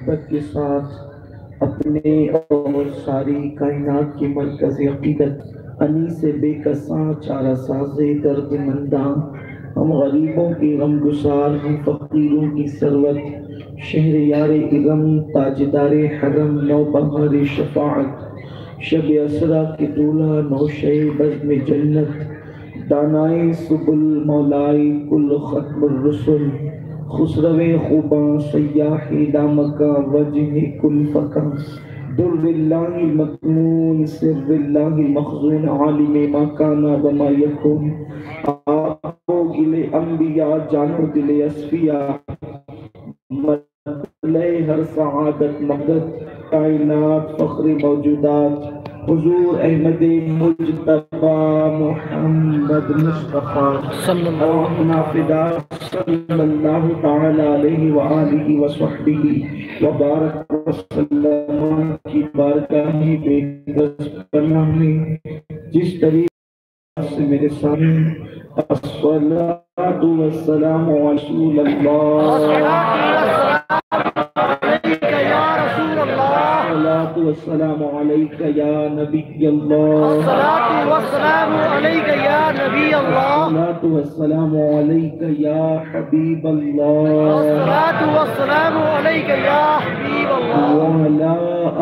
محبت کے ساتھ اپنے اور ساری کائنات کی مرکز عقیدت انیس بے کساں چارہ ساز درد منداں، ہم غریبوں کی غم گسار، ہم فقیروں کی ثروت، شہر یار ارم تاجدار حرم، نو بہار شفاعت، شب اسرا کی دولہا، نوشے بزم جنت، دانائے سبل مولائی کل ختم الرسل، خسرو خوباں سیاح دامکا وجہ کل فکا، در اللہ مکنون سر اللہ مخزون، عالم ما کانا وما یکون، آبو گلے انبیاء جانو دل اصفیاء، مطلع ہر سعادت مقدد کائنات فخر موجودات، حضور احمد مجتبی محمد مصطفیٰ روحنا فدا صلی اللہ تعالی علیہ وآلہ وصحبہ وبارک وسلم کی بارگاہ بے دست پناہ میں جس طریقے سے میرے سامنے الصلاۃ والسلام علی رسول اللہ، الصلاۃ والسلام علیک یا نبی اللہ، الصلاۃ والسلام علیک یا نبی اللہ، الصلاۃ والسلام علیک یا حبیب اللہ، الصلاۃ والسلام علیک یا حبیب اللہ، وعلی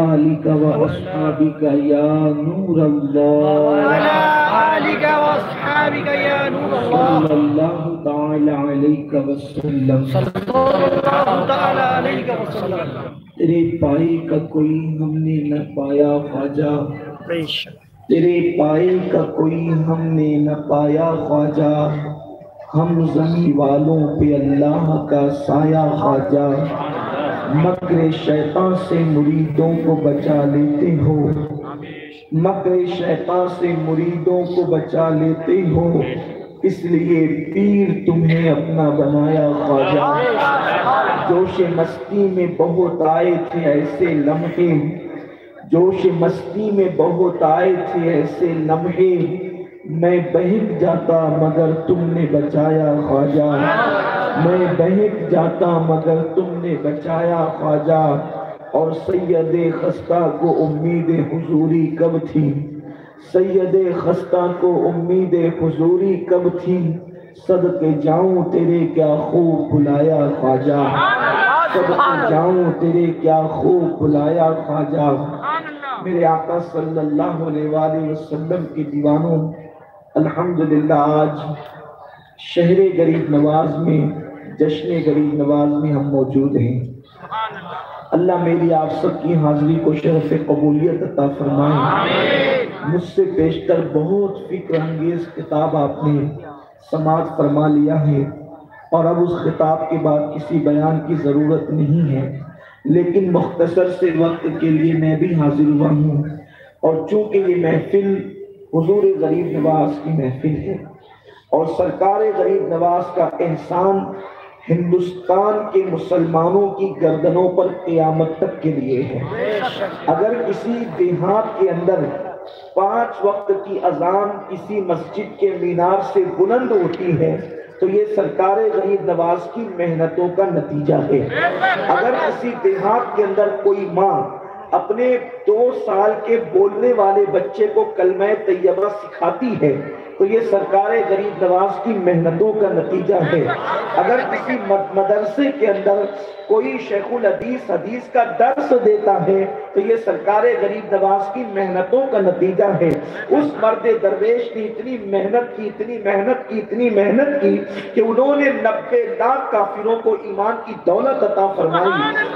آلک واصحابک یا نور اللہ، وعلی آلک واصحابک یا نور اللہ، صلی اللہ تعالی علیہ وسلم، صلی اللہ تعالی علیہ وسلم۔ تیرے پائے کا کوئی ہم نے نہ پایا خواجہ، تیرے پائے کا کوئی ہم نے نہ پایا خواجہ، ہم زمین والوں پہ اللہ کا سایہ خواجہ، مکر شیطان سے مریدوں کو بچا لیتے ہو، مکر شیطان سے مریدوں کو بچا لیتے ہو، اس لیے پیر تمہیں اپنا بنایا خواجہ، جوش مستی میں بہت آئے تھے ایسے لمحے، جوش مستی میں بہت آئے تھے ایسے لمحے، میں بہک جاتا مگر تم نے بچایا خواجہ، میں بہک جاتا مگر تم نے بچایا خواجہ، اور سید خستہ کو امید حضوری کب تھی، سید خستہ کو امید حضوری کب تھی، صدقے جاؤں تیرے کیا خوب بلایا خواجہ، صدقے جاؤں تیرے کیا خوب بلایا خواجہ۔ میرے آقا صلی اللہ علیہ وآلہ وسلم کے دیوانوں، الحمدللہ آج شہر غریب نواز میں، جشن غریب نواز میں ہم موجود ہیں۔ اللہ میری آپ سب کی حاضری کو شرف قبولیت عطا فرمائے۔ مجھ سے بیشتر بہت فکر انگیز خطاب آپ نے سماعت فرما لیا ہے، اور اب اس خطاب کے بعد کسی بیان کی ضرورت نہیں ہے، لیکن مختصر سے وقت کے لیے میں بھی حاضر ہوا ہوں، اور چونکہ یہ محفل حضور غریب نواز کی محفل ہے، اور سرکار غریب نواز کا احسان ہندوستان کے مسلمانوں کی گردنوں پر قیامت تک کے لیے ہے۔ اگر کسی دیہات کے اندر 5 وقت کی اذان کسی مسجد کے مینار سے بلند ہوتی ہے تو یہ سرکار غریب نواز کی محنتوں کا نتیجہ ہے۔ اگر کسی دیہات کے اندر کوئی ماں اپنے 2 سال کے بولنے والے بچے کو کلمہ طیبہ سکھاتی ہے تو یہ سرکار غریب نواز کی محنتوں کا نتیجہ ہے۔ اگر کسی مدرسے کے اندر کوئی شیخ الحدیث حدیث کا درس دیتا ہے تو یہ سرکار غریب نواز کی محنتوں کا نتیجہ ہے۔ اس مرد درویش نے اتنی محنت کی، اتنی محنت کی، اتنی محنت کی کہ انہوں نے 90 لاکھ کافروں کو ایمان کی دولت عطا فرمائی،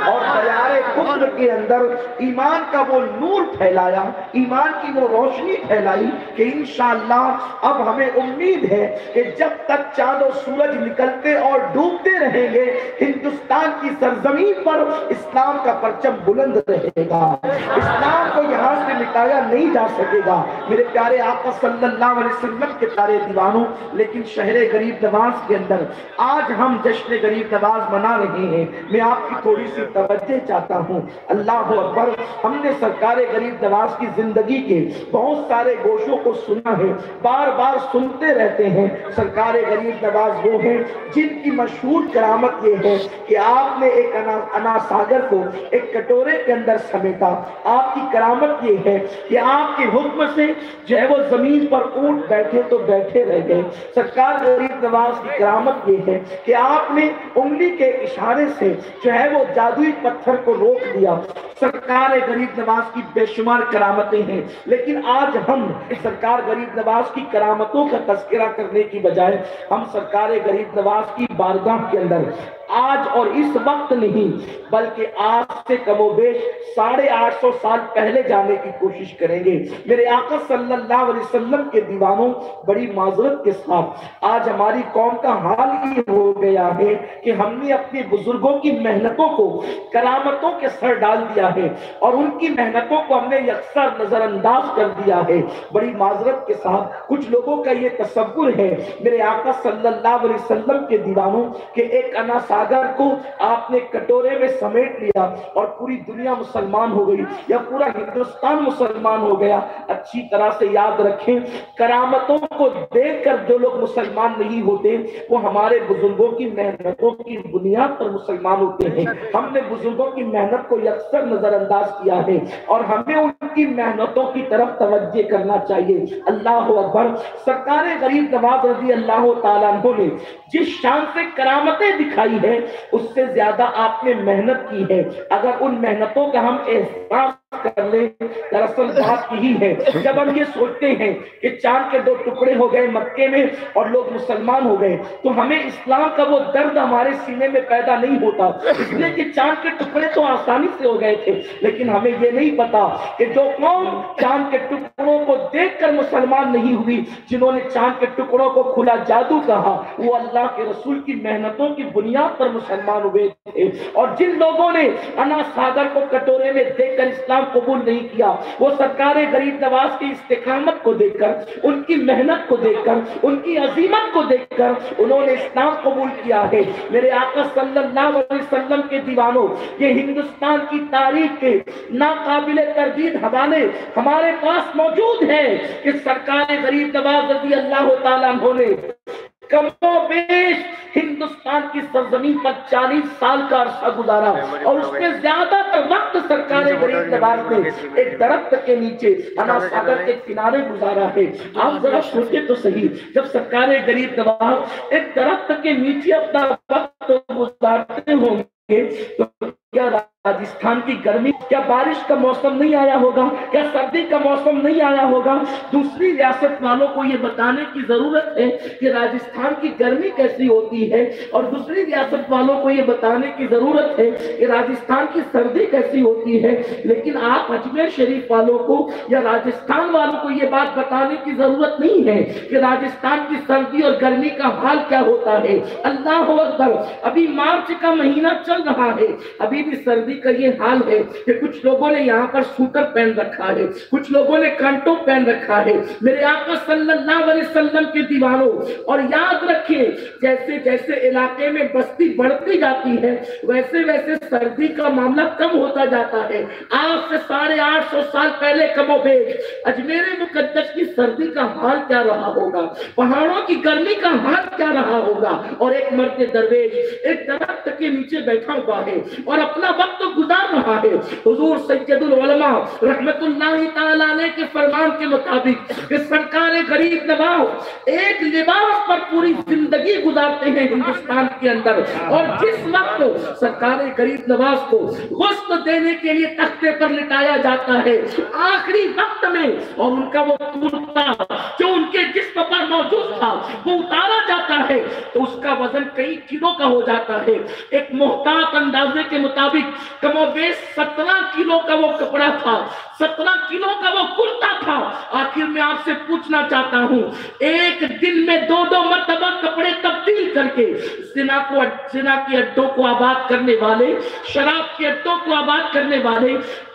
اور دیار کفر کے اندر ایمان کا وہ نور پھیلایا، ایمان کی وہ روشنی پھیلائی کہ انشاءاللہ اب ہمیں امید ہے کہ جب تک چاند و سورج نکلتے اور ڈوبتے رہیں گے ہندوستان کی سرزمین پر اسلام کا پرچم بلند رہے گا، اسلام کو یہاں سے مٹایا نہیں جا سکے گا۔ میرے پیارے آقا صلی اللہ علیہ وسلم کے پیارے دیوانوں، لیکن شہر غریب نواز کے اندر آج ہم جشن غریب نواز منا رہے ہیں، میں آپ کی تھوڑی سی توجہ چاہتا ہوں۔ اللہ اکبر، ہم نے سرکار غریب نواز کی زندگی کے بہت سارے گوشوں کو سنا ہے، بار بار سنتے رہتے ہیں۔ سرکار غریب نواز وہ ہیں جن کی مشہور کرامت یہ ہے کہ آپ نے ایک انا ساگر کو ایک کٹورے کے اندر سمیٹا۔ آپ کی کرامت یہ ہے کہ آپ کے حکم سے جو ہے وہ زمین پر اونٹ بیٹھے تو بیٹھے رہ گئے۔ سرکار غریب نواز کی کرامت یہ ہے کہ آپ نے انگلی کے اشارے سے جو ہے وہ جادوئی پتھر کو روک دیا۔ سرکار غریب نواز کی بے شمار کرامتیں ہیں، لیکن آج ہم سرکار غریب نواز کی کرامتوں کا تذکرہ کرنے کی بجائے ہم سرکار غریب نواز کی بارگاہ کے اندر آج اور اس وقت نہیں بلکہ آج سے کم و بیش 850 سال پہلے جانے کی کوشش کریں گے۔ میرے آقا صلی اللہ علیہ وسلم کے دیوانوں، بڑی معذرت کے ساتھ آج ہماری قوم کا حال یہ ہو گیا ہے کہ ہم نے اپنے بزرگوں کی محنتوں کو کرامتوں کے سر ڈال دیا ہے اور ان کی محنتوں کو ہم نے یکسر نظر انداز کر دیا ہے۔ بڑی معذرت کے ساتھ کچھ لوگوں کا یہ تصور ہے میرے آقا صلی اللہ علیہ وسلم کے دیوانوں کہ ایک انا ساگر کو آپ نے کٹورے میں سمیٹ لیا اور پوری دنیا مسلمان ہو گئی یا پورا ہندوستان مسلمان ہو گیا۔ اچھی طرح سے یاد رکھیں، کرامتوں کو دیکھ کر جو لوگ مسلمان نہیں ہوتے وہ ہمارے بزرگوں کی محنتوں کی بنیاد پر مسلمان ہوتے ہیں۔ ہم نے بزرگوں کی محنت کو یکسر نظر انداز کیا ہے اور ہمیں ان کی محنتوں کی طرف توجہ کرنا چاہیے۔ اللہ اکبر۔ سرکار غریب نواز رضی اللہ تعالیٰ عنہ نے جس شان سے کرامتیں دکھائی ہے اس سے زیادہ آپ نے محنت کی ہے۔ اگر ان محنتوں کا ہم احساس کر لیں، دراصل بات یہی ہے جب ہم یہ سوچتے ہیں کہ چاند کے 2 ٹکڑے ہو گئے مکے میں اور لوگ مسلمان ہو گئے تو ہمیں اسلام کا وہ درد ہمارے سینے میں پیدا نہیں ہوتا، اس لیے کہ چاند کے ٹکڑے تو آسانی سے ہو گئے تھے۔ لیکن ہمیں یہ نہیں پتا کہ جو قوم چاند کے ٹکڑوں کو دیکھ کر مسلمان نہیں ہوئی، جنہوں نے چاند کے ٹکڑوں کو کھلا جادو کہا، وہ اللہ کے رسول کی محنتوں کی بنیاد پر مسلمان ہوئے تھے۔ اور جن لوگوں نے انا ساگر کو کٹورے میں دیکھ کر اسلام قبول نہیں کیا، وہ سرکار غریب نواز کی استقامت کو دیکھ کر، ان کی محنت کو دیکھ کر، ان کی عظیمت کو دیکھ کر انہوں نے اسلام قبول کیا ہے۔ میرے آقا صلی اللہ علیہ وسلم کے دیوانوں، یہ ہندوستان کی تاریخ کے ناقابل تردید حوالے ہمارے پاس موجود ہیں کہ سرکار غریب نواز رضی اللہ تعالیٰ عنہ نے کم و بیش ہندوستان کی سرزمین پر 40 سال کا عرصہ گزارا اور اس میں زیادہ تر وقت سرکار غریب نواز نے ایک درخت کے نیچے انا ساگر کے کنارے گزارا ہے۔ آپ ذرا سوچیں تو صحیح، جب سرکار غریب نواز ایک درخت کے نیچے اپنا وقت گزارتے ہوں گے تو کیا راجستھان کی گرمی، کیا بارش کا موسم نہیں آیا ہوگا؟ کیا سردی کا موسم نہیں آیا ہوگا؟ دوسری ریاست والوں کو یہ بتانے کی ضرورت ہے کہ راجستھان کی گرمی کیسی ہوتی ہے اور دوسری ریاست والوں کو یہ بتانے کی ضرورت ہے کہ راجستھان کی سردی کیسی ہوتی ہے۔ لیکن آپ اجمیر شریف والوں کو یا راجستھان والوں کو یہ بات بتانے کی ضرورت نہیں ہے کہ راجستھان کی سردی اور گرمی کا حال کیا ہوتا ہے۔ اللہ اکبر۔ ابھی مارچ کا مہینہ چل رہا ہے، ابھی بھی سردی کا یہ حال ہے کہ کچھ لوگوں نے یہاں پر سوٹر پہن رکھا ہے، کچھ لوگوں نے کانٹو پہن رکھا ہے۔ میرے آقا صلی اللہ علیہ وسلم کے دیوانوں، اور یاد رکھیں جیسے جیسے علاقے میں بستی بڑھتی جاتی ہے ویسے ویسے سردی کا معاملہ کم ہوتا جاتا ہے۔ آج سے 850 سال پہلے کم و بیش اجمیر مقدس کی سردی کا حال کیا رہا ہوگا، پہاڑوں کی گرمی کا حال کیا رہا ہوگا، اور ایک مرد درویش ایک درخت کے نیچے بیٹھا ہوا ہے اور اپنا وقت گزار رہا ہے۔ حضور سید العلماء رحمت اللہ تعالیٰ علیہ کے فرمان کے مطابق کہ سرکار غریب نواز ایک لباس پر پوری زندگی گزارتے ہیں ہندوستان کے اندر، اور جس وقت سرکار غریب نواز کو غسل دینے کے لیے تختے پر لٹایا جاتا ہے آخری وقت میں، اور ان کا وہ کرتا جو ان کے جسم پر موجود تھا وہ اتارا جاتا ہے تو اس کا وزن کئی کلو کا ہو جاتا ہے۔ ایک محتاط اندازے کے مطابق کم و بیش 17 کلو کا وہ کپڑا تھا، 17 کلو کا وہ کرتا تھا۔ آخر میں آپ سے پوچھنا چاہتا ہوں، ایک دن میں 2 مرتبہ کپڑے تبدیل کر کے زنا کی اڈوں کو آباد کرنے والے، شراب کے اڈوں کو آباد کرنے والے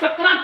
17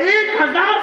1000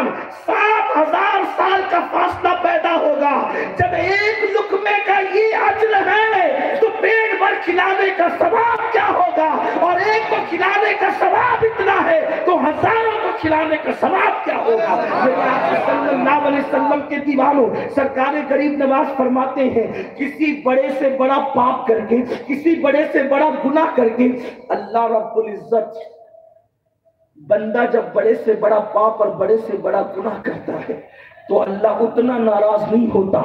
درمیان 7,000 سال کا فاصلہ پیدا ہوگا. جب ایک لقمے کا یہ اجر ہے تو پیٹ بھر کھلانے کا ثواب کیا ہوگا؟ اور ایک کو کھلانے کا ثواب اتنا ہے تو ہزاروں کو کھلانے کا ثواب کیا ہوگا؟ صلی اللہ علیہ وسلم کے دیوانوں، سرکار غریب نواز فرماتے ہیں کسی بڑے سے بڑا پاپ کر کے، کسی بڑے سے بڑا گناہ کر کے اللہ رب العزت، بندہ جب بڑے سے بڑا پاپ اور بڑے سے بڑا گناہ کرتا ہے تو اللہ اتنا ناراض نہیں ہوتا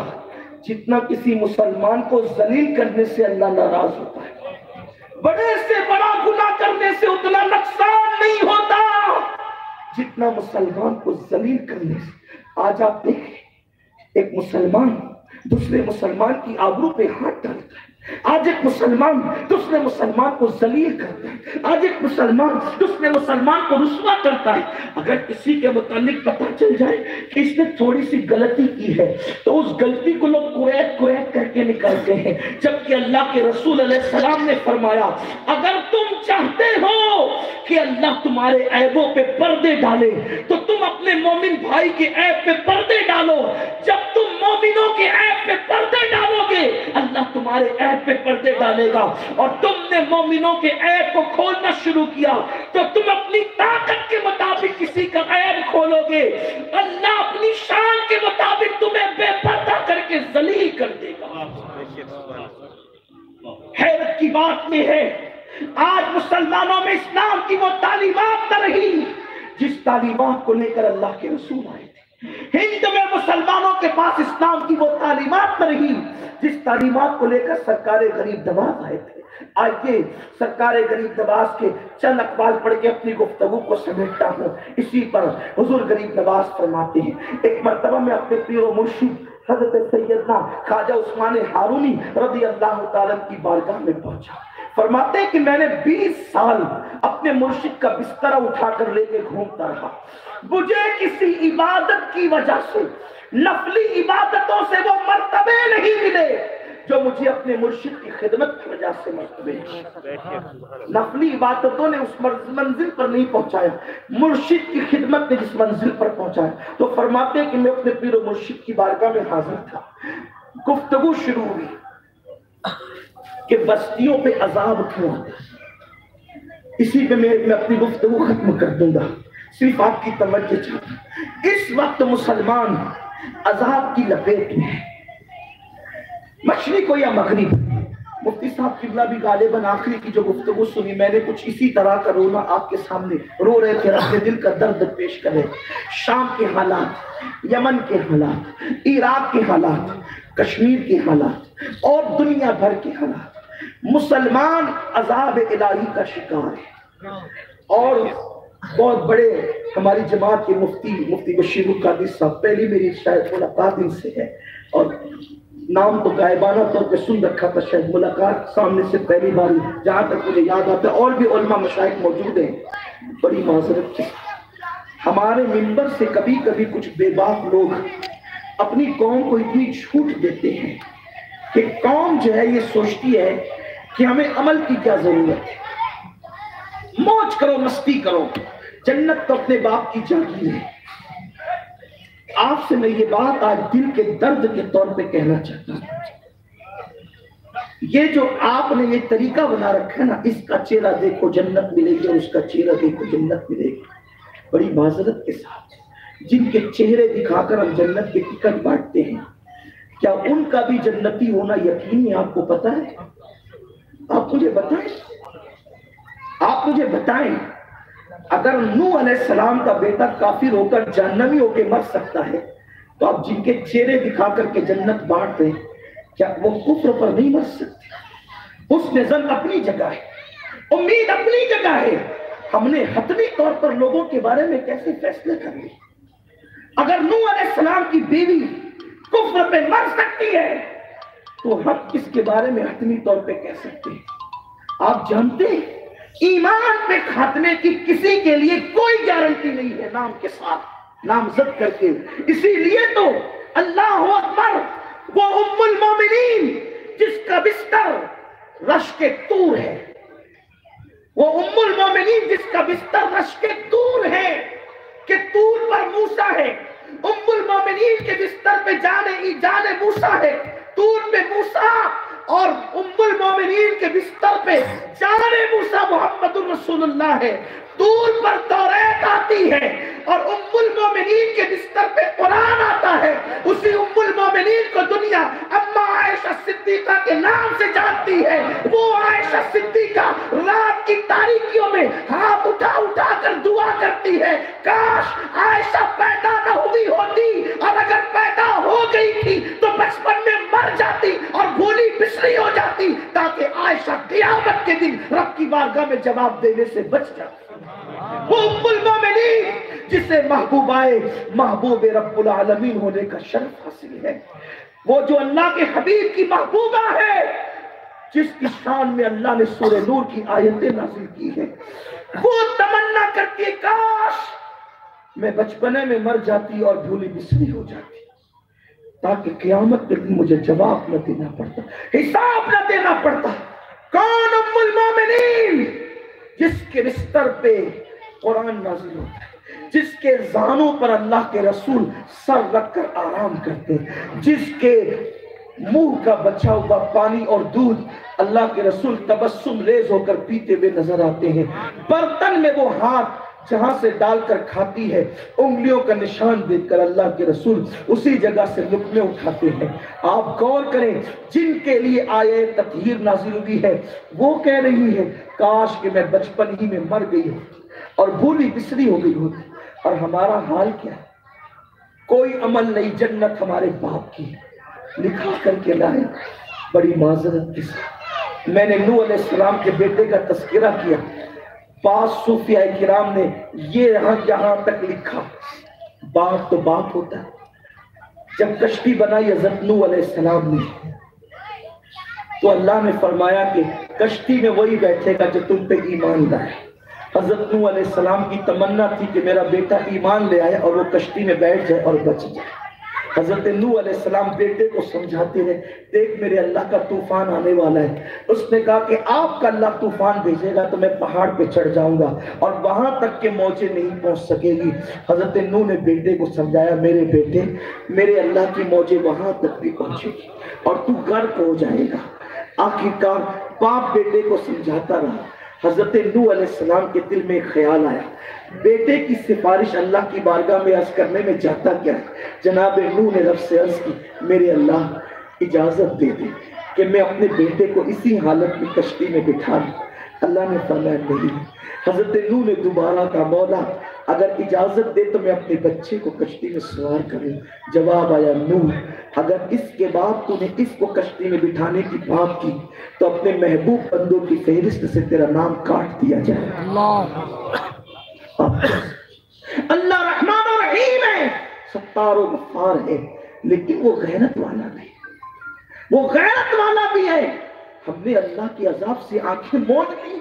جتنا کسی مسلمان کو ذلیل کرنے سے اللہ ناراض ہوتا ہے. بڑے سے بڑا گناہ کرنے سے اتنا نقصان نہیں ہوتا جتنا مسلمان کو ذلیل کرنے سے. آج آپ دیکھیں ایک مسلمان دوسرے مسلمان کی آبرو پہ ہاتھ ڈالتا ہے. آج ایک مسلمان دوسرے مسلمان کو ذلیل کرتا ہے. آج ایک مسلمان دوسرے مسلمان کو رسوا کرتا ہے. اگر کسی کے متعلق پتہ چل جائے کہ اس نے تھوڑی سی غلطی کی ہے تو اس غلطی کو لوگ کوریکٹ کر کے نکالتے ہیں، جبکہ اللہ کے رسول علیہ السلام نے فرمایا اگر تم چاہتے ہو کہ اللہ تمہارے عیبوں پہ پردے ڈالے تو تم اپنے مومن بھائی کے عیب پہ پردے ڈالو. جب تم مومنوں کے عیب پہ پردے ڈالو گے اللہ تمہارے عیب پہ پردے ڈالے گا. اور تم نے مومنوں کے عیب کو کھولنا شروع کیا تو تم اپنی طاقت کے مطابق کسی کا عیب کھولو گے، اللہ اپنی شان کے مطابق تمہیں بے پردہ کر کے ذلیل کر دے گا. حیرت کی بات یہ ہے آج مسلمانوں میں اسلام کی وہ تعلیمات نہ رہی جس تعلیمات کو لے کر اللہ کے رسول آئے تھے. ہند میں مسلمانوں کے پاس اسلام کی وہ تعلیمات نہ رہی جس تعلیمات کو لے کر سرکار غریب نواز آئے تھے. آئیے سرکار غریب نواز کے چند اقوال پڑھ کے اپنی گفتگو کو سمیٹتا ہوں. اسی پر حضور غریب نواز فرماتے ہیں ایک مرتبہ میں اپنے پیر و مرشد حضرت سیدنا خواجہ عثمان ہارونی رضی اللہ تعالیٰ کی بارگاہ میں پہنچا. فرماتے ہیں کہ میں نے 20 سال اپنے مرشد کا بستر اٹھا کر لے کے گھومتا رہا. مجھے کسی عبادت کی وجہ سے، نفلی عبادتوں سے وہ مرتبے نہیں ملے جو مجھے اپنے مرشد کی خدمت کی وجہ سے مرتبے ہیں. نفلی عبادتوں نے اس منزل پر نہیں پہنچایا، مرشد کی خدمت نے جس منزل پر پہنچایا. تو فرماتے ہیں کہ میں اپنے پیر و مرشد کی بارگاہ میں حاضر تھا. گفتگو شروع ہوئی کہ بستیوں پہ عذاب کیوں آتا ہے. اسی پہ میں اپنی گفتگو ختم کر دوں گا، صرف آپ کی توجہ چاہتا ہوں. اس وقت مسلمان عذاب کی لپیٹ میں ہے، مشرق ہو یا مغرب. مفتی صاحب قبلہ بھی غالباً آخری کی جو گفتگو سنی میں نے کچھ اسی طرح کا رونا آپ کے سامنے رو رہے تھے، اپنے دل کا درد پیش کرے. شام کے حالات، یمن کے حالات، عراق کے حالات، کشمیر کے حالات اور دنیا بھر کے حالات، مسلمان عذاب الہی کا شکار ہے. اور بہت بڑے ہماری جماعت کے مفتی بشیر القادری صاحب، پہلی میری شاید ملاقات ان سے ہے اور نام تو غائبانہ طور پہ سن رکھا تھا، شاید ملاقات سامنے سے پہلی بار جہاں تک مجھے یاد آتا ہے. اور بھی علماء مشائخ موجود ہیں. بڑی معذرت ہے ہمارے منبر سے کبھی کبھی کچھ بے باک لوگ اپنی قوم کو اتنی چھوٹ دیتے ہیں کہ قوم جو ہے یہ سوچتی ہے کہ ہمیں عمل کی کیا ضرورت ہے، موج کرو مستی کرو، جنت تو اپنے باپ کی جاگیر ہے. آپ سے میں یہ بات آج دل کے درد کے طور پہ کہنا چاہتا ہوں. یہ جو آپ نے یہ طریقہ بنا رکھا ہے نا، اس کا چہرہ دیکھو جنت ملے گی اور اس کا چہرہ دیکھو جنت ملے گی. بڑی معذرت کے ساتھ جن کے چہرے دکھا کر ہم جنت کے ٹکٹ بانٹتے ہیں، کیا ان کا بھی جنتی ہونا یقینی آپ کو پتا ہے؟ آپ مجھے بتائیں، آپ مجھے بتائیں. اگر نوح علیہ السلام کا بیٹا کافر ہو کر جہنمی ہو کے مر سکتا ہے تو آپ جن کے چہرے دکھا کر کے جنت بانٹ دیں، کیا وہ کفر پر نہیں مر سکتے؟ حسن ظن اپنی جگہ ہے، امید اپنی جگہ ہے. ہم نے حتمی طور پر لوگوں کے بارے میں کیسے فیصلے کر لی؟ اگر نوح علیہ السلام کی بیوی کفر پہ مر سکتی ہے تو ہم اس کے بارے میں حتمی طور پہ کہہ سکتے ہیں. آپ جانتے ہیں ایمان پہ خاتمے کی کسی کے لیے کوئی گارنٹی نہیں ہے نام کے ساتھ نامزد کر کے. اسی لیے تو اللہ اکبر، وہ ام المومنین جس کا بستر رشک طور ہے، وہ ام المومنین جس کا بستر رشک طور ہے کہ طور پر موسیٰ ہے، المومنین کے بستر پہ جان موسیٰ ہے، طور پہ موسیٰ، اور ام المومنین کے بستر پہ جان موسیٰ محمد الرسول اللہ ہے، طور پر توریت آتی ہے اور ام المومنین کے بستر پہ قرآن آتا ہے۔ اسی ام المومنین کو دنیا اما عائشہ صدیقہ کے نام سے جانتی ہے۔ وہ عائشہ صدیقہ رات کی تاریکیوں میں ہاتھ اٹھا اٹھا کر دعا کرتی ہے، کاش عائشہ پیدا نہ ہوئی ہوتی، اور اگر پیدا ہو گئی تھی تو بچپن میں مر جاتی اور بھولی بسری ہو جاتی، تاکہ عائشہ قیامت کے دن رب کی بارگاہ میں جواب دینے سے بچ جاتی۔ وہ ام المومنین جسے محبوب رب العالمین ہونے کا شرف حاصل ہے، وہ جو اللہ کے حبیب کی محبوبہ ہے، جس کی شان میں اللہ نے سورہ نور کی آیتیں نازل کی ہیں، وہ تمنا کرتی ہے کاش میں بچپنے میں مر جاتی اور بھولی بسری ہو جاتی، تاکہ قیامت کے دن مجھے جواب نہ دینا پڑتا، حساب نہ دینا پڑتا۔ کون ام المومنین؟ جس کے بستر پہ قرآن نازل ہوتا ہے، جس کے زانوں پر اللہ کے رسول سر رکھ کر آرام کرتے ہیں، جس کے منہ کا بچا ہوا پانی اور دودھ اللہ کے رسول تبسم ریز ہو کر پیتے ہوئے نظر آتے ہیں، برتن میں وہ ہاتھ جہاں سے ڈال کر کھاتی ہے انگلیوں کا نشان دیکھ کر اللہ کے رسول اسی جگہ سے لقمے اٹھاتے ہیں۔ آپ غور کریں، جن کے لیے آیت تطہیر نازل ہوئی ہے وہ کہہ رہی ہے کاش کہ میں بچپن ہی میں مر گئی ہوتی اور بھولی بسری ہو گئی ہوتی، اور ہمارا حال کیا ہے؟ کوئی عمل نہیں، جنت ہمارے باپ کی لکھا کر کے لائے۔ بڑی معذرت کے ساتھ میں نے نوح علیہ السلام کے بیٹے کا تذکرہ کیا، بعض صوفیاء کرام نے یہ یہاں تک لکھا، باپ تو باپ ہوتا ہے۔ جب کشتی بنائی حضرت نوح علیہ السلام نے تو اللہ نے فرمایا کہ کشتی میں وہی بیٹھے گا جو تم پہ ایمان لائے۔ حضرت نوح علیہ السلام کی تمنا تھی کہ میرا بیٹا ایمان لے آئے اور وہ کشتی میں بیٹھ جائے اور بچ جائے۔ حضرت نوح علیہ السلام بیٹے کو سمجھاتے رہے، دیکھ میرے اللہ کا طوفان آنے والا ہے۔ اس نے کہا کہ آپ کا اللہ طوفان بھیجے گا تو میں پہاڑ پہ چڑھ جاؤں گا اور وہاں تک کہ موجیں نہیں پہنچ سکے گی۔ حضرت نوح نے بیٹے کو سمجھایا، میرے بیٹے میرے اللہ کی موجیں وہاں تک بھی پہنچے گی اور تو غرق ہو جائے گا۔ آخرکار باپ بیٹے کو سمجھاتا رہا۔ حضرت نوح علیہ السلام کے دل میں ایک خیال آیا، بیٹے کی سفارش اللہ کی بارگاہ میں عرض کرنے میں جاتا کیا ہے؟ جناب نوح نے رب سے عرض کی، میرے اللہ اجازت دے دے کہ میں اپنے بیٹے کو اسی حالت میں کشتی میں بٹھا لوں۔ اللہ نے فرمایا نہیں۔ حضرت نوح نے دوبارہ کہا، مولا اگر اجازت دے تو میں اپنے بچے کو کشتی میں سوار کروں۔ جواب آیا، نوح اگر اس کے بعد تو نے اس کو کشتی میں بٹھانے کی بات کی تو اپنے محبوب بندوں کی فہرست سے تیرا نام کاٹ دیا جائے۔ اللہ رحمان و رحیم ہے، ستار و غفار ہے، لیکن وہ غیرت والا نہیں، وہ غیرت والا بھی ہے۔ ہم نے اللہ کے عذاب سے آنکھیں موند لی۔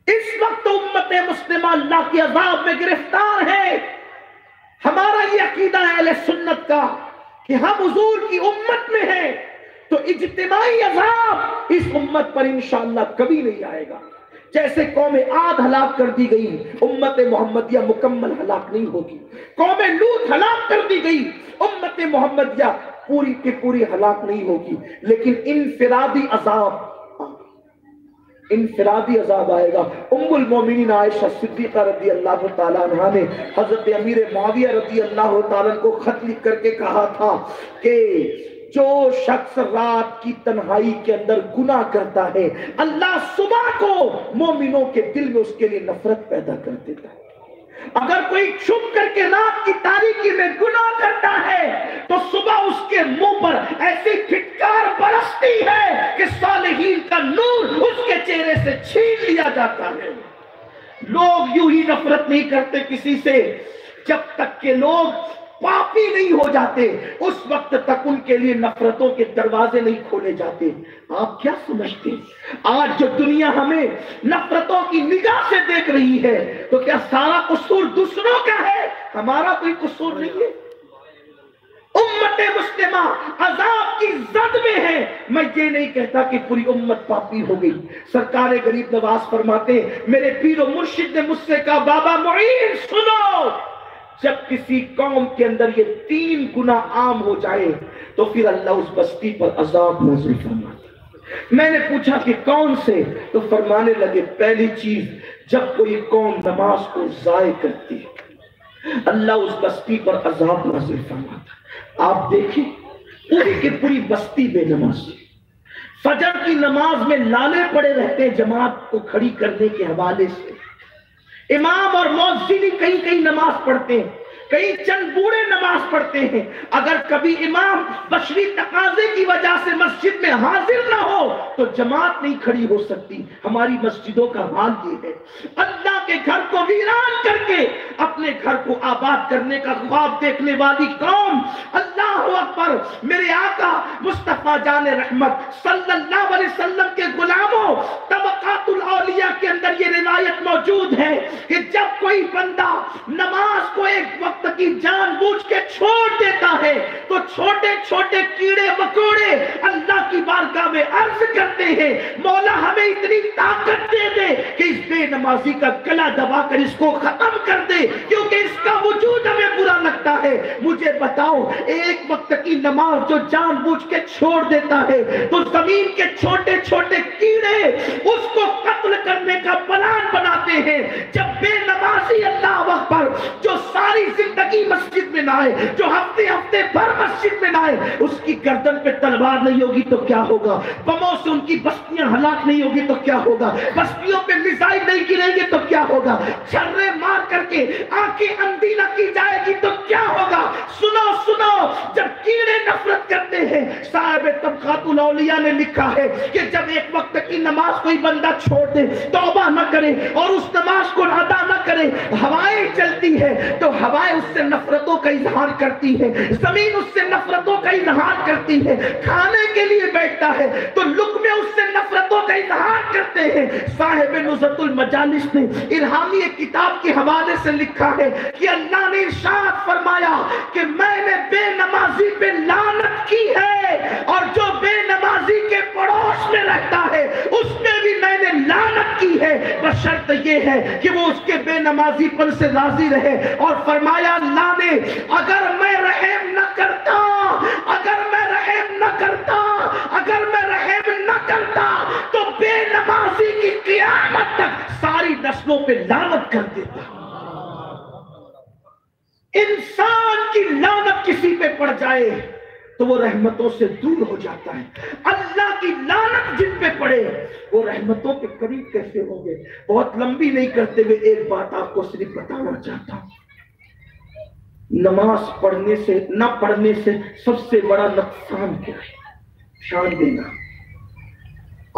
اس وقت امت مسلمہ اللہ کے عذاب میں گرفتار ہے۔ ہمارا یہ عقیدہ ہے اہل سنت کا کہ ہم حضور کی امت میں ہیں تو اجتماعی عذاب اس امت پر انشاءاللہ کبھی نہیں آئے گا۔ جیسے قوم عاد ہلاک کر دی گئی، امت محمدیہ مکمل ہلاک نہیں ہوگی۔ قوم لوط ہلاک کر دی گئی، امت محمدیہ پوری کی پوری ہلاک نہیں ہوگی، لیکن انفرادی عذاب آئے گا۔ ام المومنین عائشہ صدیقہ رضی اللہ تعالیٰ عنہ نے حضرت امیر معاویہ رضی اللہ تعالیٰ عنہ کو خط لکھ کر کے کہا تھا کہ جو شخص رات کی تنہائی کے اندر گناہ کرتا ہے اللہ صبح کو مومنوں کے دل میں اس کے لیے نفرت پیدا کر دیتا ہے۔ اگر کوئی چھپ کر کے رات کی تاریکی میں گناہ کرتا ہے تو صبح اس کے منہ پر ایسی پھٹکار برستی ہے کہ صالحین کا نور اس کے چہرے سے چھین لیا جاتا ہے۔ لوگ یوں ہی نفرت نہیں کرتے کسی سے جب تک کہ لوگ پاپی نہیں ہو جاتے، اس وقت تک ان کے لیے نفرتوں کے دروازے نہیں کھولے جاتے۔ آپ کیا سمجھتے ہیں آج جو دنیا ہمیں نفرتوں کی نگاہ سے دیکھ رہی ہے تو کیا سارا قصور دوسروں کا ہے؟ ہمارا کوئی قصور نہیں ہے۔ امت مسلمہ عذاب کی زد میں ہے۔ میں یہ نہیں کہتا کہ پوری امت پاپی ہو گئی۔ سرکار غریب نواز فرماتے، میرے پیر و مرشد نے مجھ سے کہا، بابا معین سنو، جب کسی قوم کے اندر یہ 3 گناہ عام ہو جائے تو پھر اللہ اس بستی پر عذاب نازل فرماتا ہے۔ میں نے پوچھا کہ کون سے؟ تو فرمانے لگے پہلی چیز، جب کوئی قوم نماز کو ضائع کرتی ہے اللہ اس بستی پر عذاب نازل فرماتا ہے۔ آپ دیکھیں پوری کی پوری بستی بے نمازی، فجر کی نماز میں لالے پڑے رہتے جماعت کو کھڑی کرنے کے حوالے سے، امام اور مؤذن کہیں کہیں نماز پڑھتے ہیں، کئی چند بوڑھے نماز پڑھتے ہیں، اگر کبھی امام بشری تقاضے کی وجہ سے مسجد میں حاضر نہ ہو تو جماعت نہیں کھڑی ہو سکتی۔ ہماری مسجدوں کا حال یہ ہے، اللہ کے گھر کو ویران کر کے اپنے گھر کو آباد کرنے کا خواب دیکھنے والی قوم۔ اللہ اکبر، میرے آقا مصطفیٰ جان رحمت صلی اللہ علیہ وسلم کے غلاموں، طبقات الاولیاء کے اندر یہ روایت موجود ہے کہ جب کوئی بندہ نماز کو ایک وقت کی جان بوجھ کے چھوڑ دیتا ہے تو چھوٹے چھوٹے کیڑے مکوڑے اللہ کی بارگاہ میں عرض کرتے ہیں مولا ہمیں اتنی طاقت دے دے کہ اس بے نمازی کا گلا دبا کر اس کو ختم کر دے، کیونکہ اس کا وجود ہمیں برا لگتا ہے۔ مجھے بتاؤ ایک وقت کی نماز جو جان بوجھ کے چھوڑ دیتا ہے تو زمین کے چھوٹے چھوٹے کیڑے اس کو قتل کرنے کا پلان بناتے ہیں۔ جب بے نمازی اللہ اکبر جو ساری زندگی مسجد میں نہ آئے، جو ہفتے ہفتے بھر مسجد میں نہ آئے، اس کی گردن پہ تلوار نہیں ہوگی تو کیا ہوگا؟ بموں سے ان کی بستیاں ہلاک نہیں ہوگی تو کیا ہوگا؟ بستیوں پہ میزائل نہیں گریں گے تو کیا ہوگا؟ چھرے مار کر کے آنکھیں اندھی نہ کی جائے گی تو کیا ہوگا؟ سنو سنو، جب کیڑے نفرت کرتے ہیں، صاحب طبقات الاولیاء نے لکھا ہے کہ جب ایک وقت کی نماز کوئی بندہ چھوڑ دے، توبہ نہ کرے اور اس نماز کو ادا نہ کرے، ہوائیں چلتی ہے تو ہوائیں اس سے نفرتوں کا اظہار کرتی ہے، زمین اس سے نفرتوں کا اظہار کرتی ہے، کھانے کے لیے بیٹھتا ہے تو لقمے اس سے نفرتوں کا اظہار کرتے ہیں۔ صاحب نزہۃ المجالس نے الہامی کتاب کے حوالے سے لکھا ہے کہ اللہ نے ارشاد فرمایا کہ میں نے بے نمازی پہ لعنت کی ہے اور جو بے نمازی کے پڑوس میں رہتا ہے اس پہ بھی میں نے لعنت کی ہے، بشرط یہ ہے کہ وہ اس کے بے نمازی پن سے راضی رہے۔ اور فرمایا اللہ نے اگر میں رحم نہ کرتا، اگر میں رحم نہ کرتا، اگر میں رحم نہ کرتا تو بے نمازی کی قیامت تک ساری نسلوں پہ لعنت کر دیتا۔ انسان کی لعنت کسی پہ پڑ جائے تو وہ رحمتوں سے دور ہو جاتا ہے، اللہ کی لعنت جن پہ پڑے وہ رحمتوں کے قریب کیسے ہوں گے؟ بہت لمبی نہیں کرتے ہوئے ایک بات آپ کو صرف بتانا چاہتا ہوں، نماز پڑھنے سے نہ پڑھنے سے سب سے بڑا نقصان کیا ہے؟ شان دینا۔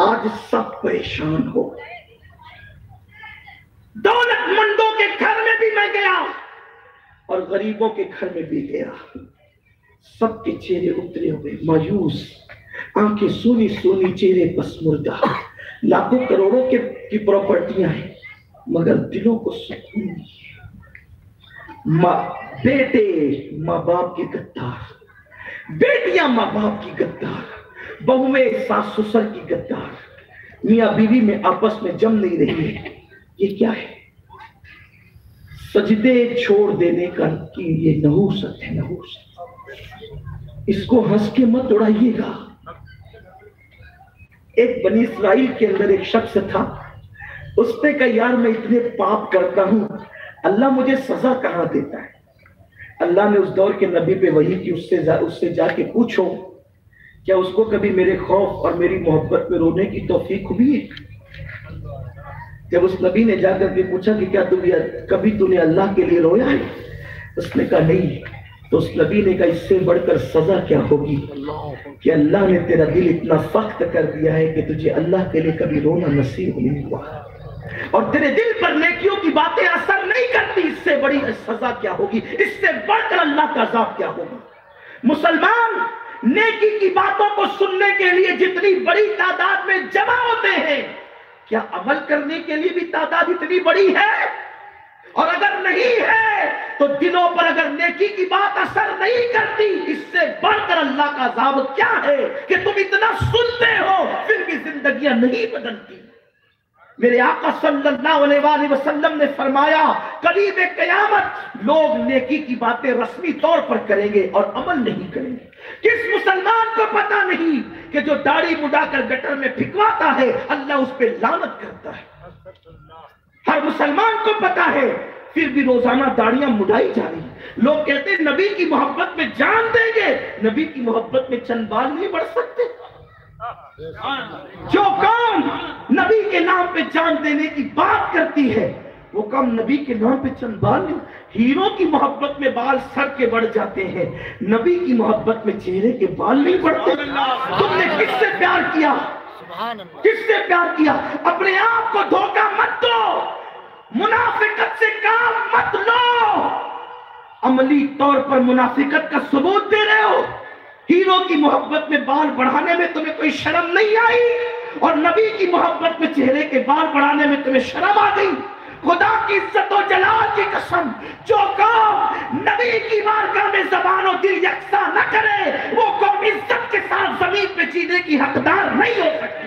آج سب پریشان ہو، دولت مندوں کے گھر میں بھی میں گیا اور غریبوں کے گھر میں بھی گیا، سب کے چہرے اترے ہوئے، مایوس، آنکھیں سونی سونی، چہرے پسمردہ، لاکھوں کروڑوں کی پراپرٹیاں ہیں مگر دلوں کو سکون نہیں۔ بیٹے ماں باپ کی غدار، بیٹیاں ماں باپ کی غدار، بہویں ساس سسر کی غدار، میاں بیوی میں آپس میں جم نہیں رہی ہے۔ یہ کیا ہے؟ سجدے چھوڑ دینے کا کی یہ نحوست ہے، نحوست۔ اس کو ہنس کے مت اڑائیے گا۔ ایک بنی اسرائیل کے اندر ایک شخص تھا، اس نے کہا یار میں اتنے پاپ کرتا ہوں، اللہ مجھے سزا کہاں دیتا ہے؟ اللہ نے اس دور کے نبی پہ وحی کی، اس سے جا کے پوچھو کیا اس کو کبھی میرے خوف اور میری محبت میں رونے کی توفیق ہوئی ہے؟ جب اس نبی نے جا کر کے پوچھا کہ کیا کبھی تو نے اللہ کے لیے رویا ہے؟ اس نے کہا نہیں۔ تو اس نبی نے کہا اس سے بڑھ کر سزا کیا ہوگی کہ اللہ نے تیرا دل اتنا سخت کر دیا ہے کہ تجھے اللہ کے لیے کبھی رونا نصیب نہیں ہوا، اور تیرے دل پر نیکیوں کی باتیں اثر نہیں کرتی۔ اس سے بڑی سزا کیا ہوگی؟ اس سے بڑھ کر اللہ کا عذاب کیا ہوگا؟ مسلمان نیکی کی باتوں کو سننے کے لیے جتنی بڑی تعداد میں جمع ہوتے ہیں، کیا عمل کرنے کے لیے بھی تعداد اتنی بڑی ہے؟ اور اگر نہیں ہے تو دلوں پر اگر نیکی کی بات اثر نہیں کرتی، اس سے بڑھ کر اللہ کا عذاب کیا ہے کہ تم اتنا سنتے ہو پھر بھی زندگیاں نہیں بدلتی۔ میرے آقا صلی اللہ علیہ وسلم نے فرمایا قریب قیامت لوگ نیکی کی باتیں رسمی طور پر کریں گے اور عمل نہیں کریں گے. کس مسلمان کو پتا نہیں کہ جو داڑھی مڈا کر گٹر میں پھینکواتا ہے اللہ اس پہ لعنت کرتا ہے؟ ہر مسلمان کو پتا ہے، پھر بھی روزانہ داڑیاں مڈائی جا رہی ہیں. لوگ کہتے ہیں نبی کی محبت میں جان دیں گے، نبی کی محبت میں چند بال نہیں بڑھ سکتے. جو قوم نبی کے نام پہ جان دینے کی بات کرتی ہے وہ قوم نبی کے نام پہ چند بال نہیں. ہیروں کی محبت میں بال سر کے بڑھ جاتے ہیں، نبی کی محبت میں چہرے کے بال نہیں بڑھتے. تم نے کس سے پیار کیا؟ کس سے پیار کیا؟ اپنے آپ کو دھوکہ مت دو، منافقت سے کام مت لو. عملی طور پر منافقت کا ثبوت دے رہے ہو. ہیروں کی محبت میں بال بڑھانے میں تمہیں کوئی شرم نہیں آئی اور نبی کی محبت میں چہرے کے بال بڑھانے میں تمہیں شرم آ گئی. خدا کی عزت و جلال کی قسم، جو قوم نبی کی بارگاہ میں زبان و دل یکساں نہ کرے وہ قوم عزت کے ساتھ زمین پہ جینے کی حقدار نہیں ہو سکتی.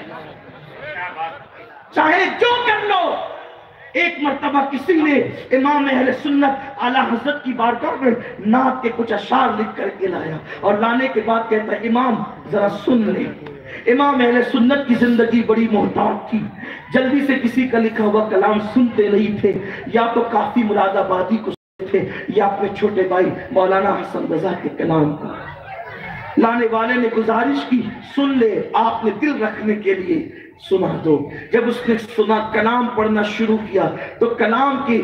چاہے جو کر لو. ایک مرتبہ کسی نے امام اہل سنت اعلیٰ حضرت کی بارگاہ میں نعت کے کچھ اشعار لکھ کر کے لایا اور لانے کے بعد کہتا ہے امام ذرا سن لیں. امام اہل سنت کی زندگی بڑی محتاط تھی، جلدی سے کسی کا لکھا ہوا کلام سنتے نہیں تھے، یا تو کافی مراد آبادی کو سنتے تھے یا اپنے چھوٹے بھائی مولانا حسن رضا کے کلام کو. لانے والے نے گزارش کی سن لے، آپ نے دل رکھنے کے لیے سنا دو. جب اس نے سنا کلام پڑھنا شروع کیا تو کلام کے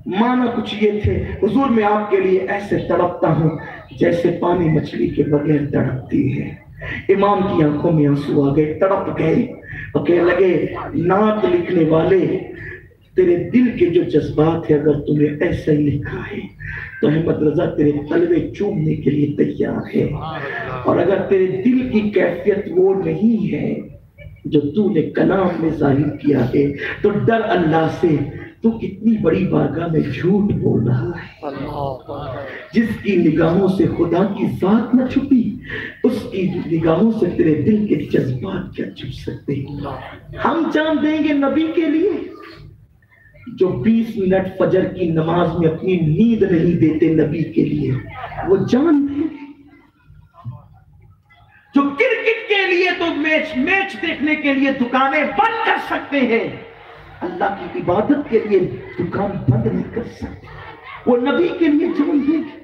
معنی کچھ یہ تھے: حضور میں آپ کے لیے ایسے تڑپتا ہوں جیسے پانی مچھلی کے بغیر تڑپتی ہے. امام کی آنکھوں میں آنسو آ گئے، تڑپ گئے اور کہنے لگے نعت لکھنے والے تیرے دل کے جو جذبات ہیں اگر تمہیں ایسا ہی لکھا ہے تو احمد رضا تیرے تلوے چومنے کے لیے تیار ہے، اور اگر تیرے دل کی کیفیت وہ نہیں ہے جو تو نے کلام میں ظاہر کیا ہے تو ڈر اللہ سے، تو کتنی بڑی بارگاہ میں جھوٹ بول رہا ہے. جس کی نگاہوں سے خدا کی ذات نہ چھپی اس کی نگاہوں سے تیرے دل کے جذبات کیا چھپ سکتے ہیں. ہم جان دیں گے نبی کے لیے جو 20 منٹ فجر کی نماز میں اپنی نیند نہیں دیتے نبی کے لیے، وہ جان دیں گے. جو کرکٹ کے لیے تو میچ دیکھنے کے لیے دکانیں بند کر سکتے ہیں، اللہ کی عبادت کے لیے دکان بند نہیں کر سکتے، وہ نبی کے لیے جان دیں گے.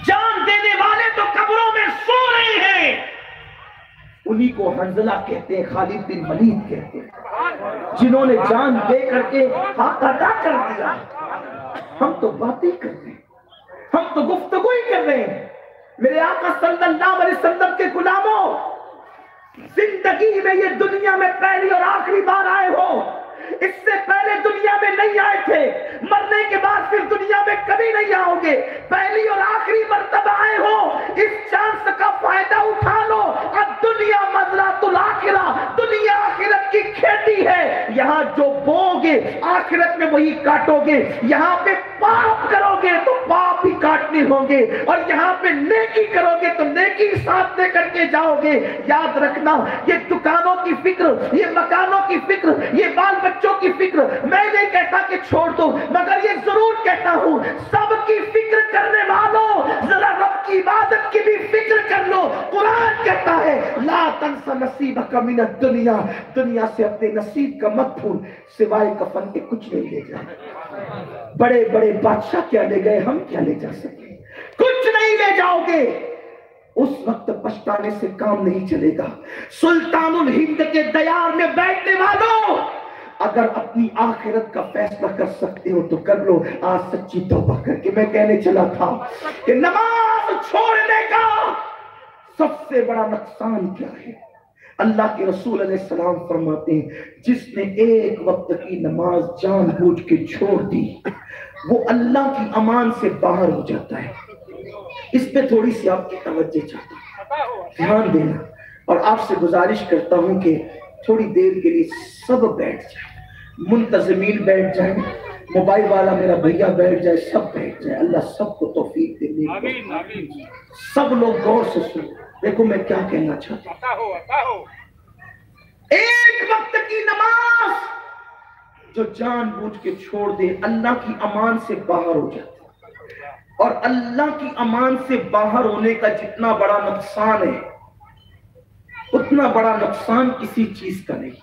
جان دینے والے تو قبروں میں سو رہے ہیں، انہی کو حنظلہ کہتے ہیں، خالد بن ولید کہتے ہیں، جنہوں نے جان دے کر کے حق ادا کر دیا. ہم تو باتیں کر رہے ہیں، ہم تو گفتگو ہی کر رہے ہیں. میرے آقا صلی اللہ علیہ وسلم کے غلاموں، زندگی میں یہ دنیا میں پہلی اور آخری بار آئے ہو، اس سے پہلے دنیا میں نہیں آئے تھے، مرنے کے بعد پھر دنیا میں کبھی نہیں آؤ گے، پہلی اور آخری مرتبہ آئے ہو. اس چانس کا فائدہ اٹھا لو. اب دنیا مزرعۃ الآخرہ، دنیا آخرت کی کھیتی ہے. یہاں جو بو گے آخرت میں وہی کاٹو گے. یہاں پہ پاپ کرو گے تو پاپ ہی کاٹنے ہوں گے، اور یہاں پہ نیکی کرو گے تو نیکی ساتھ لے کر کے جاؤ گے. یاد رکھنا، یہ دکانوں کی فکر، یہ مکانوں کی فکر، یہ بال بچوں کی فکر میں نہیں کہتا کہ چھوڑ دو، مگر یہ ضرور کہتا ہوں سب کی فکر کرنے والوں ذرا رب کی عبادت کی بھی فکر کر لو. قرآن کہتا ہے لا تنس نصیبک من الدنیا، دنیا سے اپنے نصیب کا مت بھول، سوائے کفن کے کچھ نہیں لے جائے. بڑے بڑے بادشاہ کیا لے گئے، ہم کیا لے جا سکے؟ کچھ نہیں لے جاؤ گے. اس وقت پچھتانے سے کام نہیں چلے گا. سلطان الہند کے دیار میں بیٹھنے والوں، اگر اپنی آخرت کا فیصلہ کر سکتے ہو تو کر لو. آج سچی توبہ کر کے میں کہنے چلا تھا کہ نماز چھوڑنے کا سب سے بڑا نقصان کیا ہے. اللہ کے رسول علیہ السلام فرماتے ہیں جس نے ایک وقت کی نماز جان بوجھ کے چھوڑ دی وہ اللہ کی امان سے باہر ہو جاتا ہے. اس پہ تھوڑی سی آپ کی توجہ چاہتا ہوں، دھیان دینا، اور آپ سے گزارش کرتا ہوں کہ تھوڑی دیر کے لیے سب بیٹھ جائیں، منتظمین بیٹھ جائیں، موبائل والا میرا بھیا بیٹھ جائے، سب بیٹھ جائیں. اللہ سب کو توفیق دے. سب لوگ غور سے سنو. دیکھو میں کیا کہنا چاہتا ہوں. ایک وقت کی نماز جو جان بوجھ کے چھوڑ دے اللہ کی امان سے باہر ہو جاتا ہے، اور اللہ کی امان سے باہر ہونے کا جتنا بڑا نقصان ہے اتنا بڑا نقصان کسی چیز کا نہیں۔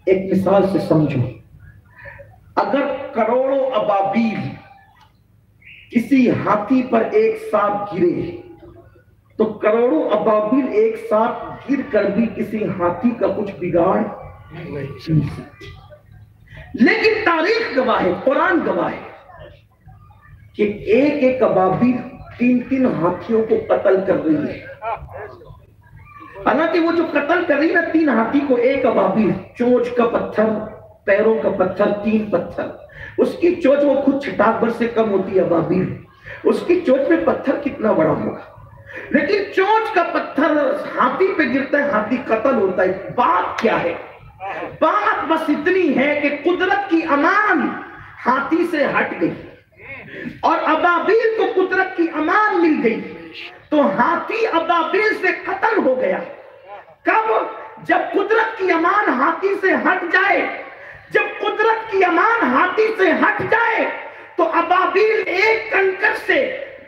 ایک مثال سے سمجھو، اگر کروڑوں ابابیل کسی ہاتھی پر ایک ساتھ گرے تو کروڑوں ابابیل ایک ساتھ گر کر بھی کسی ہاتھی کا کچھ بگاڑ نہیں سکتی، لیکن تاریخ گواہ ہے، قرآن گواہ ہے کہ ایک ایک ابابیل 3 ہاتھیوں کو قتل کر رہی ہے۔ حالانکہ وہ جو قتل کر رہی نا 3 ہاتھی کو، ایک ابابیل چونچ کا پتھر، پیروں کا پتھر، 3 پتھر، اس کی چونچ وہ خود چھٹاک بھر سے کم ہوتی ہے ابابیل، اس کی چونچ میں پتھر کتنا بڑا ہوگا، لیکن چونچ کا پتھر ہاتھی پہ گرتا ہے، ہاتھی قتل ہوتا ہے۔ بات کیا ہے؟ بات بس اتنی ہے کہ قدرت کی امان ہاتھی سے ہٹ گئی اور ابابیل کو قدرت کی امان مل گئی، تو ہاتھی ابابیل سے قتل ہو گیا۔ کب؟ جب قدرت کی امان ہاتھی سے ہٹ جائے، جب قدرت کی امان ہاتھی سے ہٹ جائے تو ابابیل ایک کنکر سے،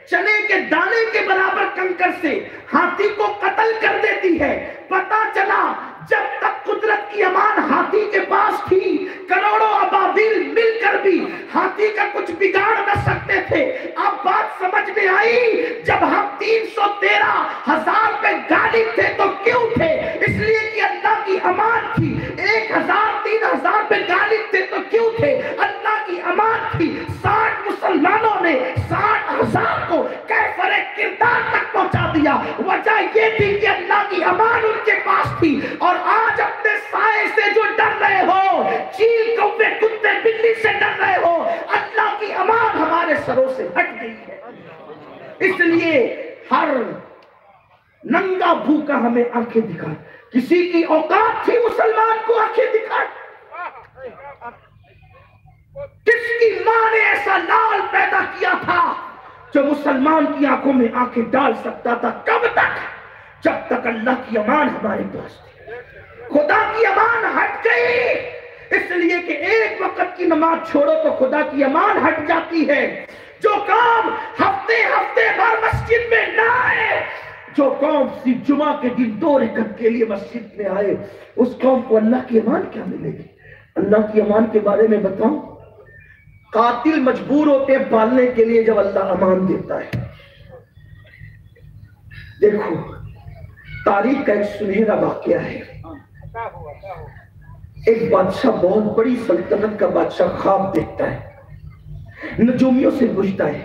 چنے کے دانے کے برابر کنکر سے ہاتھی کو قتل کر دیتی ہے۔ پتا چلا جب تک قدرت کی امان ہاتھی کے پاس تھی کروڑوں ابابیل مل کر بھی ہاتھی کا کچھ بگاڑ نہ سکتے تھے۔ اب بات سمجھ میں آئی، جب ہم 313,000 پہ غالب تھے تو کیوں تھے؟ اس لیے کہ اللہ کی امان تھی۔ 1,000 3,000 پہ غالب تھے تو کیوں تھے؟ اللہ کی امان تھی۔ 60 مسلمانوں نے 60,000 کو کیفر کردار تک پہنچا دیا۔ وجہ یہ تھی کہ اللہ کی امان ان کے پاس تھی۔ اور آج اپنے سائے سے جو ڈر رہے ہو، چیل کوے کتے بلی سے ڈر رہے ہو، اللہ کی امان ہمارے سروں سے ہٹ گئی ہے۔ اس لیے ہر ننگا بھوکا ہمیں آنکھیں دکھا، کسی کی اوقات تھی مسلمان کو آنکھیں دکھا؟ کس کی ماں نے ایسا لال پیدا کیا تھا جو مسلمان کی آنکھوں میں آنکھیں ڈال سکتا تھا؟ کب تک؟ جب تک اللہ کی امان ہمارے پاس تھی۔ خدا کی امان ہٹ گئی، اس لیے کہ ایک وقت کی نماز چھوڑو تو خدا کی امان ہٹ جاتی ہے۔ جو قوم ہفتے بھر مسجد میں نہ آئے، جو قوم صرف جمعہ کے دن 2 رکعت کے لیے مسجد میں آئے، اس قوم کو اللہ کی امان کیا ملے گی؟ اللہ کی امان کے بارے میں بتاؤں، قاتل مجبور ہوتے ہیں پالنے کے لیے جب اللہ امان دیتا ہے۔ دیکھو تاریخ کا ایک سنہرا واقعہ ہے۔ ایک بادشاہ بہت بڑی سلطنت کا بادشاہ خواب دیکھتا ہے، نجومیوں سے پوچھتا ہے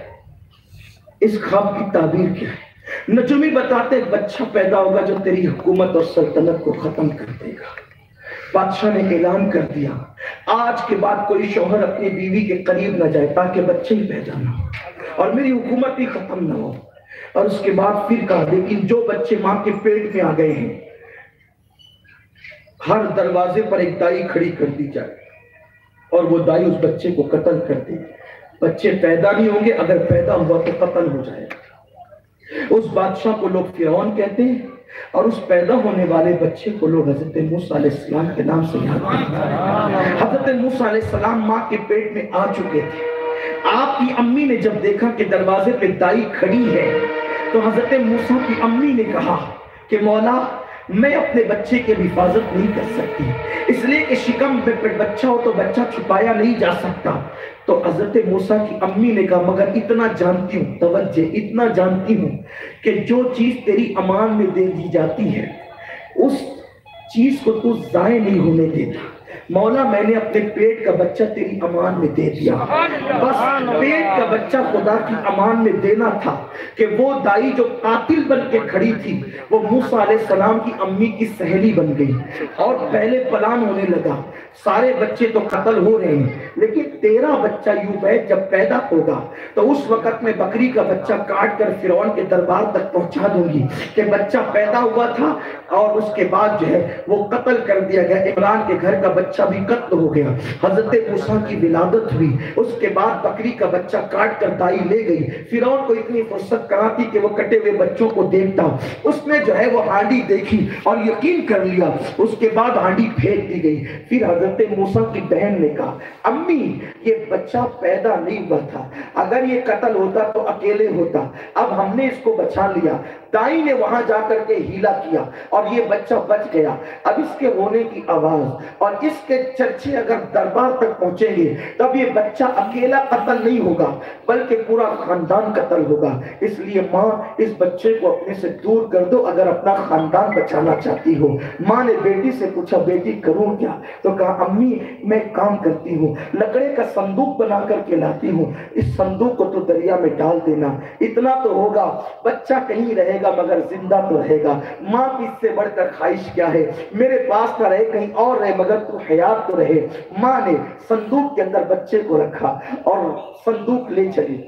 اس خواب کی تعبیر کیا ہے؟ نجومی بتاتے ایک بچہ پیدا ہوگا جو تیری حکومت اور سلطنت کو ختم کر دے گا۔ بادشاہ نے اعلان کر دیا آج کے بعد کوئی شوہر اپنی بیوی کے قریب نہ جائے تاکہ بچے ہی پیدا نہ ہو اور میری حکومت ہی ختم نہ ہو۔ اور اس کے بعد پھر کہا لیکن جو بچے ماں کے پیٹ میں آ گئے ہیں ہر دروازے پر ایک دائی کھڑی کر دی جائے اور وہ دائی اس بچے کو قتل کر دے۔ بچے پیدا نہیں ہوں گے، اگر پیدا ہوا تو قتل ہو جائے گا۔ اس بادشاہ کو لوگ فرعون کہتے ہیں اور اس پیدا ہونے والے بچے کو لوگ حضرت موسیٰ علیہ السلام کے نام سے یاد کرتے ہیں۔ حضرت موسیٰ علیہ السلام ماں کے پیٹ میں آ چکے تھے۔ آپ کی امی نے جب دیکھا کہ دروازے پہ دائی کھڑی ہے تو حضرت موسیٰ کی امی نے کہا کہ مولا میں اپنے بچے کی حفاظت نہیں کر سکتی، اس لیے کہ شکم پہ بچہ ہو تو بچہ چھپایا نہیں جا سکتا۔ تو حضرت موسیٰ کی امی نے کہا مگر اتنا جانتی ہوں، توجہ، اتنا جانتی ہوں کہ جو چیز تیری امان میں دے دی جاتی ہے اس چیز کو تو ضائع نہیں ہونے دیتا۔ مولا میں نے اپنے پیٹ کا بچہ تیری امان میں دے دیا، بس پیٹ کا بچہ خدا کی امان میں دینا تھا کہ وہ دائی جو قاتل بن کے کھڑی تھی وہ موسیٰ علیہ السلام کی امی کی سہیلی بن گئی۔ اور پہلے پلان ہونے لگا سارے بچے تو قتل ہو رہے ہیں لیکن تیرا بچہ یوں بیٹھ جب پیدا ہوگا تو اس وقت میں بکری کا بچہ کاٹ کر فرعون کے دربار تک پہنچا دوں گی کہ بچہ پیدا ہوا تھا اور اس کے بعد جو ہے وہ قتل کر دیا گیا۔ عمران کے گھر کا بچہ بچہ بھی قتل ہو گیا. حضرت موسیٰ کی ولادت ہوئی, اس کے بعد بکری کا بچہ کاٹ کر دائی لے گئی. فرعون کو اتنی فرصت کہاں تھی کہ وہ کٹے ہوئے بچوں کو دیکھتا. اس نے جو ہے وہ ہانڈی دیکھی اور یقین کر لیا. اس کے بعد ہانڈی پھینک دی گئی. پھر حضرت موسیٰ کی بہن نے کہا امی یہ بچہ پیدا نہیں ہوا تھا, اگر یہ قتل ہوتا تو اکیلے ہوتا, اب ہم نے اس کو بچا لیا. دائی نے وہاں جا کر کے ہیلا کیا اور یہ بچہ بچ گیا. اب اس کے ہونے کی آواز اور اس کے چرچے اگر دربار تک پہنچیں گے تب یہ بچہ اکیلا قتل نہیں ہوگا بلکہ پورا خاندان قتل ہوگا. اس لیے ماں اس بچے کو اپنے سے دور کر دو اگر اپنا خاندان بچانا چاہتی ہو. ماں نے بیٹی سے پوچھا بیٹی کروں کیا؟ تو کہا امی میں کام کرتی ہوں, لکڑے کا صندوق بنا کر کے لاتی ہوں, اس صندوق کو تو دریا میں ڈال دینا, اتنا تو ہوگا, بچہ کہیں رہے گا مگر زندہ تو رہے گا. ماں کی اس سے بڑھ کر خواہش کیا ہے, میرے پاس نہ رہے کہیں اور رہے مگر تو حیات تو رہے. ماں نے صندوق کے اندر بچے کو رکھا اور صندوق لے چلی.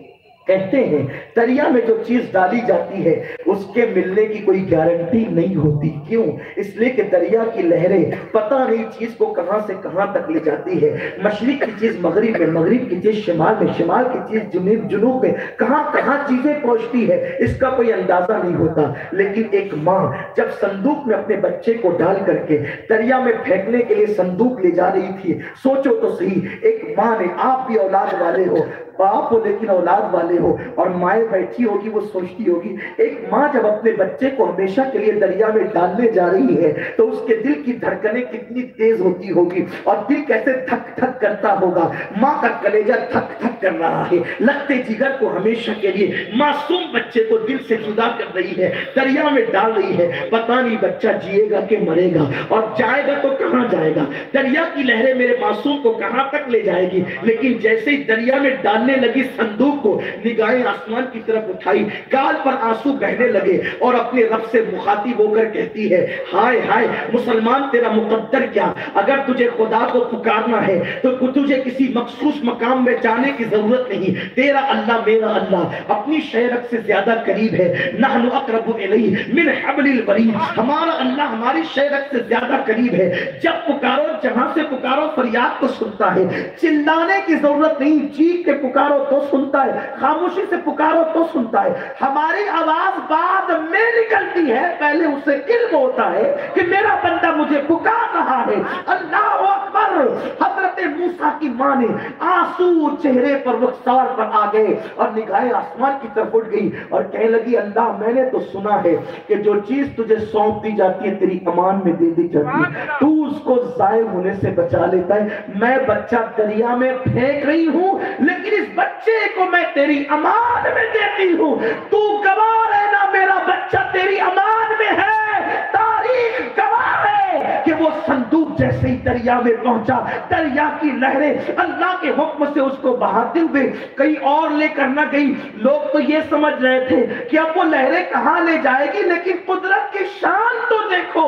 کہتے ہیں دریا میں جو چیز ڈالی جاتی ہے اس کے ملنے کی کوئی گارنٹی نہیں ہوتی. کیوں؟ اس لیے کہ دریا کی لہریں پتہ نہیں چیز کو کہاں سے کہاں تک لے جاتی ہے. مشرق کی چیز مغرب میں, مغرب کی چیز شمال میں, شمال کی چیز جنوب میں, کہاں کہاں چیزیں پہنچتی ہے اس کا کوئی اندازہ نہیں ہوتا. لیکن ایک ماں جب صندوق میں اپنے بچے کو ڈال کر کے دریا میں پھینکنے کے لیے صندوق لے جا رہی تھی, سوچو تو صحیح, ایک ماں نے, آپ بھی اولاد والے ہو, باپ ہو لیکن اولاد والے ہو, اور مائیں بیٹھی ہوگی وہ سوچتی ہوگی ایک ماں جب اپنے بچے کو ہمیشہ کے لیے دریا میں ڈالنے جا رہی ہے تو اس کے دل کی دھڑکنیں کتنی تیز ہوتی ہوگی اور دل کیسے دھک دھک کرتا ہوگا. ماں کا کلیجہ دھک دھک کر رہا ہے, لگتے جگر کو ہمیشہ کے لیے معصوم بچے کو دل سے جدا کر رہی ہے, دریا میں ڈال رہی ہے. پتہ نہیں بچہ جیے گا کہ مرے گا, اور جائے گا تو کہاں جائے گا, دریا کی لہریں میرے معصوم کو کہاں تک لے جائے گی. لیکن جیسے ہی دریا میں ڈالنے لگی صندوق کو, نگاہیں آسمان کی طرف اٹھائی, گال پر آنسو بہنے لگے اور اپنے رب سے مخاطب ہو کر کہتی ہے ہائے ہائے مسلمان تیرا مقدر کیا, اگر تجھے خدا کو پکارنا ہے تو تجھے کسی مخصوص مقام میں جانے کی ضرورت نہیں. تیرا اللہ میرا اللہ اپنی شہرت سے زیادہ قریب ہے. نحن اقرب الیہ من حبل الورید, ہمارا اللہ ہماری شہرت سے زیادہ قریب ہے. جب پکارو, جہاں سے پکارو فریاد کو سنتا ہے, چلانے کی ضرورت نہیں, چیخ کے پکارو تو سنتا ہے, خاموشی سے پکارو تو سنتا ہے. ہماری آواز بعد میں نکلتی ہے, پہلے اسے علم ہوتا ہے کہ میرا بندہ مجھے پکار رہا ہے. اللہ اکبر. حضرت موسیٰ کی ماں نے آنسو چہرے پر رخسار پر آ گئے اور نگاہیں آسمان کی طرف اٹھ گئی اور کہنے لگی اللہ میں نے تو سنا ہے کہ جو چیز تجھے سونپ دی جاتی ہے تیری امان میں دے دی جاتی ہے, تو اس کو ضائع ہونے سے بچا لیتا ہے. میں بچہ دریا میں پھینک رہی ہوں لیکن اس بچے کو میں تیری امان میں دیتی ہوں. تو گواہ رہنا میرا بچہ تیری امان میں ہے. تاریخ گواہ ہے کہ وہ صندوق جیسے ہی دریا میں پہنچا, دریا کی لہریں اللہ کے حکم سے اس کو بہاتے ہوئے کہیں اور لے کر نہ گئی. لوگ تو یہ سمجھ رہے تھے کہ اب وہ لہریں کہاں لے جائے گی, لیکن قدرت کی شان تو دیکھو.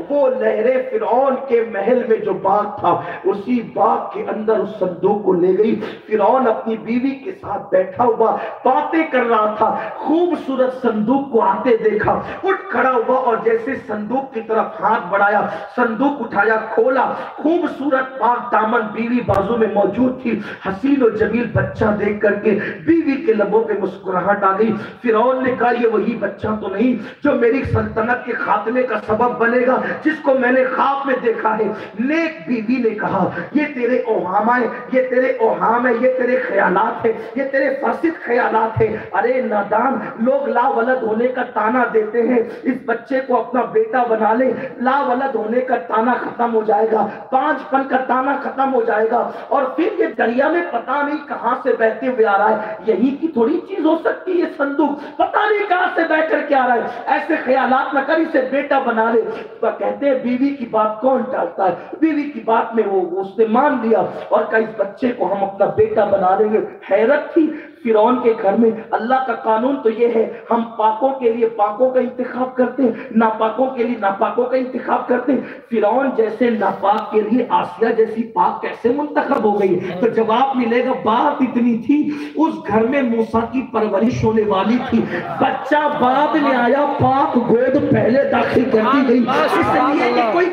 وہ لہریں فرعون کے محل میں جو باغ تھا اسی باغ کے اندر اس صندوق کو لے گئی. فرعون اپنی بیوی کے ساتھ بیٹھا ہوا باتیں کر رہا تھا, خوبصورت صندوق کو آتے دیکھا, اٹھ کھڑا ہوا اور جیسے صندوق کی طرف ہاتھ بڑھایا, صندوق اٹھایا, کھولا, خوبصورت پاک دامن بیوی بازو میں موجود تھی. حسین و جمیل بچہ دیکھ کر کے بیوی کے لبوں پہ مسکراہٹ آ گئی. فرعون نے کہا یہ وہی بچہ تو نہیں جو میری سلطنت کے خاتمے کا سبب بنے گا, جس کو میں نے خواب میں دیکھا ہے. نیک بیوی نے کہا یہ تیرے اوہام ہے, یہ تیرے اوہام ہے, یہ تیرے خیالات ہے, یہ تیرے فاسد خیالات ہے. ارے نادان, لوگ لا ولد ہونے کا تانا دیتے ہیں, اس بچے کو اپنا بیٹا بنا لے, لا ولد ہونے کا تانا ختم ہو جائے گا, 5 پن کا تانا ختم ہو جائے گا, اور پھر یہ دریا میں پتہ نہیں کہاں سے بہتے ہوئے آ رہا ہے. یہی کی تھوڑی چیز ہو سکتی ہے یہ صندوق, پتہ نہیں کہاں سے بہ کر کے آ رہا ہے. ایسے خیالات نہ کر, اسے بیٹا بنا لے. تو کہتے ہیں بیوی کی بات کون ٹالتا ہے, بیوی کی بات میں وہ اس نے مان لیا اور کہا اس بچے کو ہم اپنا بیٹا بنا لیں گے. حیرت تھی فرعون کے گھر میں. اللہ کا قانون تو یہ ہے, ہم پاکوں کے لیے پاکوں کا انتخاب کرتے ہیں, ناپاکوں کے لیے ناپاکوں کا انتخاب کرتے ہیں. فرعون جیسے ناپاک کے لیے آسیہ جیسی پاک کیسے منتخب ہو گئی؟ تو جواب ملے گا, بات اتنی تھی اس گھر میں موسیٰ کی پرورش ہونے والی تھی, بچہ بعد میں آیا, پاک گود پہلے داخل کر دی گئی. اس لیے یہ کوئی